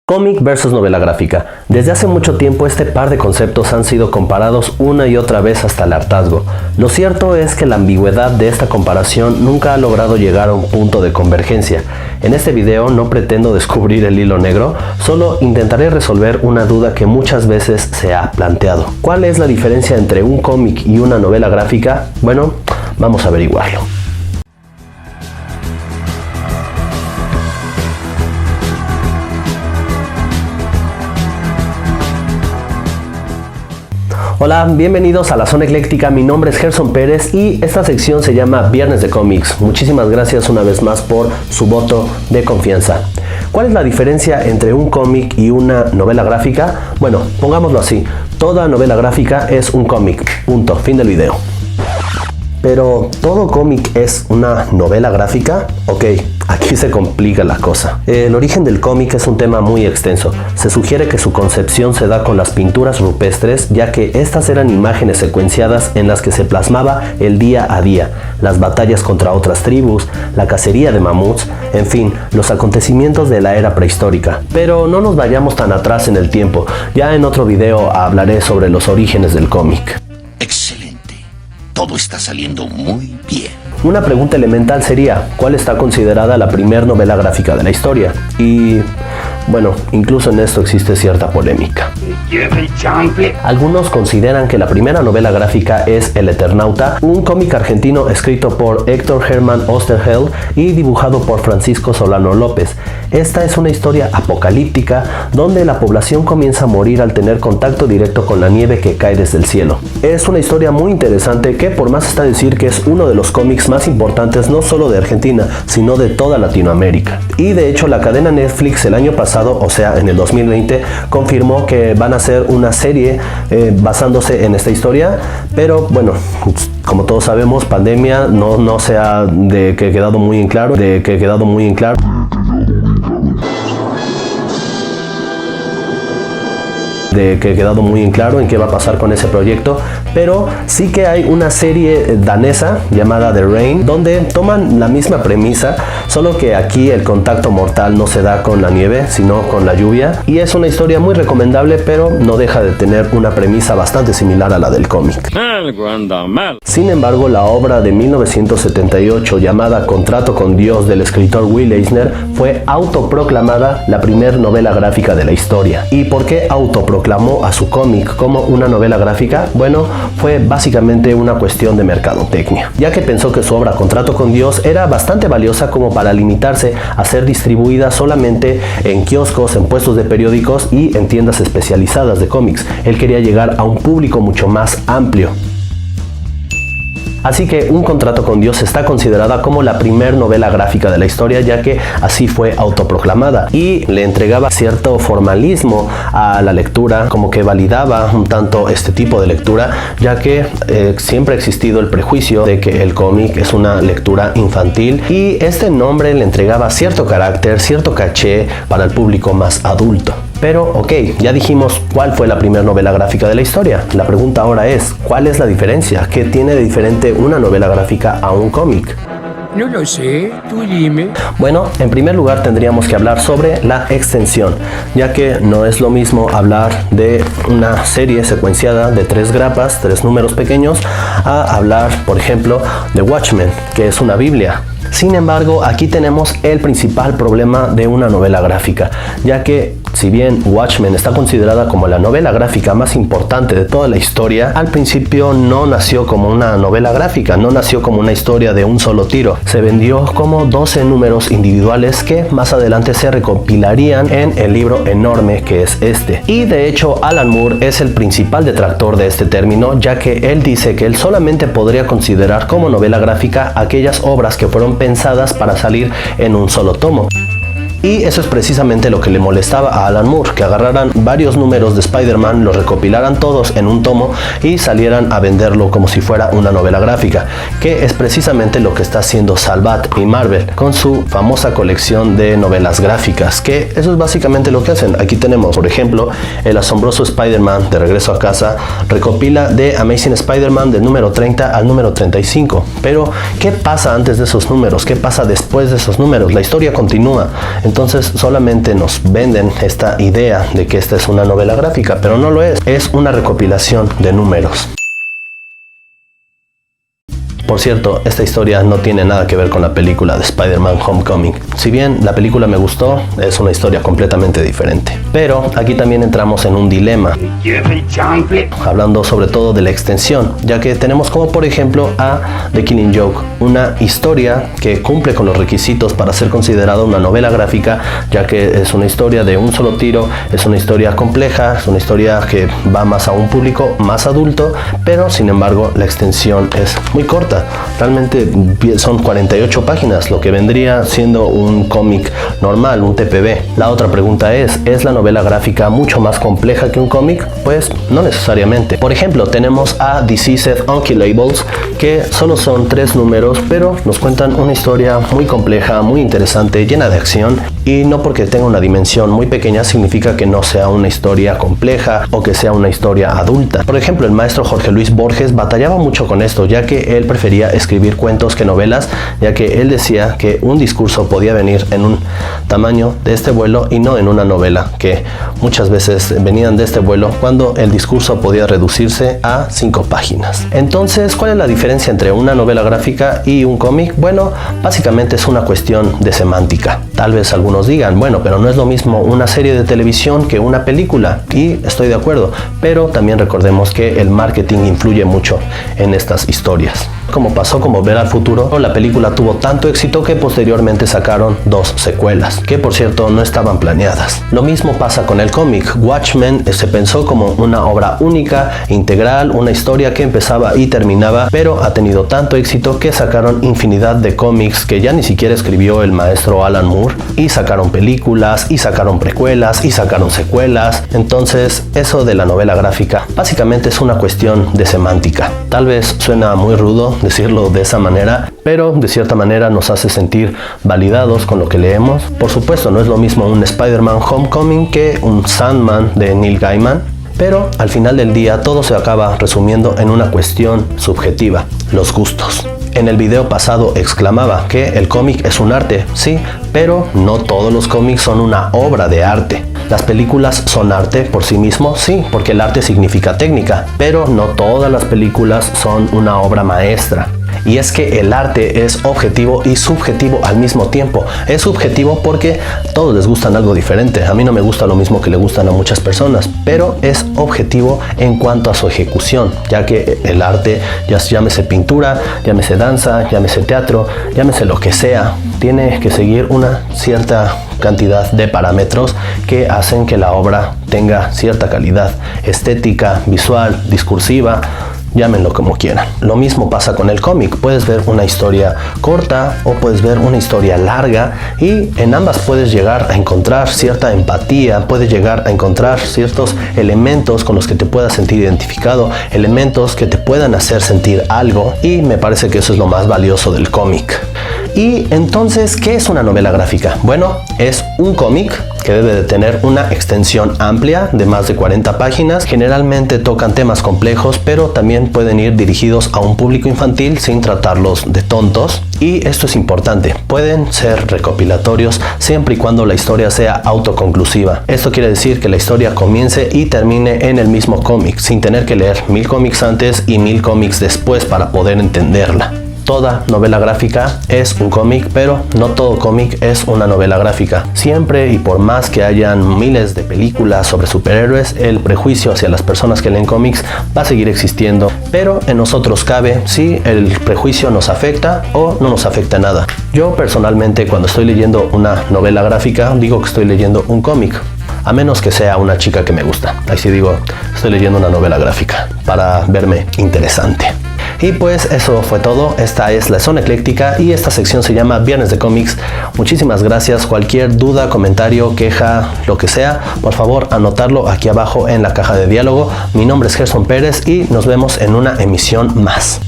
Cómic versus novela gráfica. Desde hace mucho tiempo este par de conceptos han sido comparados una y otra vez hasta el hartazgo. Lo cierto es que la ambigüedad de esta comparación nunca ha logrado llegar a un punto de convergencia. En este video no pretendo descubrir el hilo negro, solo intentaré resolver una duda que muchas veces se ha planteado. ¿Cuál es la diferencia entre un cómic y una novela gráfica? Bueno, vamos a averiguarlo. Hola, bienvenidos a la Zona Ecléctica, mi nombre es Gerson Pérez y esta sección se llama Viernes de Cómics. Muchísimas gracias una vez más por su voto de confianza. ¿Cuál es la diferencia entre un cómic y una novela gráfica? Bueno, pongámoslo así, toda novela gráfica es un cómic, punto, fin del video. Pero, ¿todo cómic es una novela gráfica? Ok, aquí se complica la cosa. El origen del cómic es un tema muy extenso. Se sugiere que su concepción se da con las pinturas rupestres, ya que estas eran imágenes secuenciadas en las que se plasmaba el día a día, las batallas contra otras tribus, la cacería de mamuts, en fin, los acontecimientos de la era prehistórica. Pero no nos vayamos tan atrás en el tiempo, ya en otro video hablaré sobre los orígenes del cómic. Excelente. Todo está saliendo muy bien. Una pregunta elemental sería, ¿cuál está considerada la primer novela gráfica de la historia? Y, bueno, incluso en esto existe cierta polémica. Algunos consideran que la primera novela gráfica es El Eternauta, un cómic argentino escrito por Héctor Hermann Oesterheld y dibujado por Francisco Solano López. Esta es una historia apocalíptica donde la población comienza a morir al tener contacto directo con la nieve que cae desde el cielo. Es una historia muy interesante que por más está decir que es uno de los cómics más importantes no solo de Argentina, sino de toda Latinoamérica. Y de hecho la cadena Netflix el año pasado, o sea en el 2020, confirmó que van a hacer una serie basándose en esta historia, pero bueno, como todos sabemos, pandemia no se ha quedado muy en claro, en qué va a pasar con ese proyecto, pero sí que hay una serie danesa llamada The Rain, donde toman la misma premisa, solo que aquí el contacto mortal no se da con la nieve, sino con la lluvia, y es una historia muy recomendable, pero no deja de tener una premisa bastante similar a la del cómic. Sin embargo, la obra de 1978 llamada Contrato con Dios del escritor Will Eisner fue autoproclamada la primer novela gráfica de la historia. ¿Y por qué autoproclamó a su cómic como una novela gráfica? Bueno, fue básicamente una cuestión de mercadotecnia, ya que pensó que su obra Contrato con Dios era bastante valiosa como para limitarse a ser distribuida solamente en kioscos, en puestos de periódicos y en tiendas especializadas de cómics. Él quería llegar a un público mucho más amplio. Así que Un Contrato con Dios está considerada como la primer novela gráfica de la historia, ya que así fue autoproclamada y le entregaba cierto formalismo a la lectura, como que validaba un tanto este tipo de lectura, ya que siempre ha existido el prejuicio de que el cómic es una lectura infantil y este nombre le entregaba cierto carácter, cierto caché para el público más adulto. Pero ok, ya dijimos cuál fue la primera novela gráfica de la historia. La pregunta ahora es, ¿cuál es la diferencia? ¿Qué tiene de diferente una novela gráfica a un cómic? No lo sé, tú dime. Bueno, en primer lugar tendríamos que hablar sobre la extensión, ya que no es lo mismo hablar de una serie secuenciada de 3 grapas, 3 números pequeños, a hablar, por ejemplo, de Watchmen, que es una Biblia. Sin embargo, aquí tenemos el principal problema de una novela gráfica, ya que si bien Watchmen está considerada como la novela gráfica más importante de toda la historia, al principio no nació como una novela gráfica, no nació como una historia de un solo tiro. Se vendió como 12 números individuales que más adelante se recopilarían en el libro enorme que es este. Y de hecho Alan Moore es el principal detractor de este término, ya que él dice que él solamente podría considerar como novela gráfica aquellas obras que fueron pensadas para salir en un solo tomo. Y eso es precisamente lo que le molestaba a Alan Moore, que agarraran varios números de Spider-Man, los recopilaran todos en un tomo y salieran a venderlo como si fuera una novela gráfica, que es precisamente lo que está haciendo Salvat y Marvel con su famosa colección de novelas gráficas, que eso es básicamente lo que hacen. Aquí tenemos, por ejemplo, El asombroso Spider-Man de Regreso a Casa, recopila de Amazing Spider-Man del número 30 al número 35. Pero, ¿qué pasa antes de esos números? ¿Qué pasa después de esos números? La historia continúa. Entonces solamente nos venden esta idea de que esta es una novela gráfica, pero no lo es una recopilación de números. Por cierto, esta historia no tiene nada que ver con la película de Spider-Man Homecoming. Si bien la película me gustó, es una historia completamente diferente. Pero aquí también entramos en un dilema, hablando sobre todo de la extensión, ya que tenemos como por ejemplo a The Killing Joke, una historia que cumple con los requisitos para ser considerada una novela gráfica, ya que es una historia de un solo tiro, es una historia compleja, es una historia que va más a un público más adulto, pero sin embargo la extensión es muy corta. Realmente son 48 páginas, lo que vendría siendo un cómic normal, un TPB. La otra pregunta ¿es la novela gráfica mucho más compleja que un cómic? Pues no necesariamente. Por ejemplo, tenemos a Diseased Unkillables, que solo son 3 números, pero nos cuentan una historia muy compleja, muy interesante, llena de acción, y no porque tenga una dimensión muy pequeña significa que no sea una historia compleja o que sea una historia adulta. Por ejemplo, el maestro Jorge Luis Borges batallaba mucho con esto, ya que él prefería escribir cuentos que novelas, ya que él decía que un discurso podía venir en un tamaño de este vuelo y no en una novela, que muchas veces venían de este vuelo cuando el discurso podía reducirse a 5 páginas. Entonces, ¿cuál es la diferencia entre una novela gráfica y un cómic? Bueno, básicamente es una cuestión de semántica. Tal vez algunos digan, bueno, pero no es lo mismo una serie de televisión que una película, y estoy de acuerdo, pero también recordemos que el marketing influye mucho en estas historias. Como pasó con Volver al Futuro, la película tuvo tanto éxito que posteriormente sacaron 2 secuelas, que por cierto no estaban planeadas. Lo mismo pasa con el cómic. Watchmen se pensó como una obra única, integral, una historia que empezaba y terminaba, pero ha tenido tanto éxito que sacaron infinidad de cómics que ya ni siquiera escribió el maestro Alan Moore, y sacaron películas, y sacaron precuelas, y sacaron secuelas. Entonces, eso de la novela gráfica básicamente es una cuestión de semántica. Tal vez suena muy rudo decirlo de esa manera, pero de cierta manera nos hace sentir validados con lo que leemos. Por supuesto, no es lo mismo un Spider-Man Homecoming que un Sandman de Neil Gaiman, pero al final del día todo se acaba resumiendo en una cuestión subjetiva: los gustos. En el video pasado exclamaba que el cómic es un arte, sí, pero no todos los cómics son una obra de arte. Las películas son arte por sí mismo, sí, porque el arte significa técnica, pero no todas las películas son una obra maestra. Y es que el arte es objetivo y subjetivo al mismo tiempo. Es subjetivo porque a todos les gustan algo diferente. A mí no me gusta lo mismo que le gustan a muchas personas, pero es objetivo en cuanto a su ejecución, ya que el arte, ya llámese pintura, llámese danza, llámese teatro, llámese lo que sea, tiene que seguir una cierta cantidad de parámetros que hacen que la obra tenga cierta calidad estética, visual, discursiva, llámenlo como quieran. Lo mismo pasa con el cómic. Puedes ver una historia corta o puedes ver una historia larga, y en ambas puedes llegar a encontrar cierta empatía, puedes llegar a encontrar ciertos elementos con los que te puedas sentir identificado, elementos que te puedan hacer sentir algo, y me parece que eso es lo más valioso del cómic. Y entonces, ¿qué es una novela gráfica? Bueno, es un cómic que debe de tener una extensión amplia de más de 40 páginas. Generalmente tocan temas complejos, pero también pueden ir dirigidos a un público infantil sin tratarlos de tontos. Y esto es importante, pueden ser recopilatorios siempre y cuando la historia sea autoconclusiva. Esto quiere decir que la historia comience y termine en el mismo cómic, sin tener que leer 1000 cómics antes y 1000 cómics después para poder entenderla. Toda novela gráfica es un cómic, pero no todo cómic es una novela gráfica. Siempre y por más que hayan miles de películas sobre superhéroes, el prejuicio hacia las personas que leen cómics va a seguir existiendo. Pero en nosotros cabe si el prejuicio nos afecta o no nos afecta nada. Yo personalmente, cuando estoy leyendo una novela gráfica, digo que estoy leyendo un cómic. A menos que sea una chica que me gusta. Ahí sí digo, estoy leyendo una novela gráfica para verme interesante. Y pues eso fue todo. Esta es La Zona Ecléctica y esta sección se llama Viernes de Cómics. Muchísimas gracias. Cualquier duda, comentario, queja, lo que sea, por favor anotarlo aquí abajo en la caja de diálogo. Mi nombre es Gerson Pérez y nos vemos en una emisión más.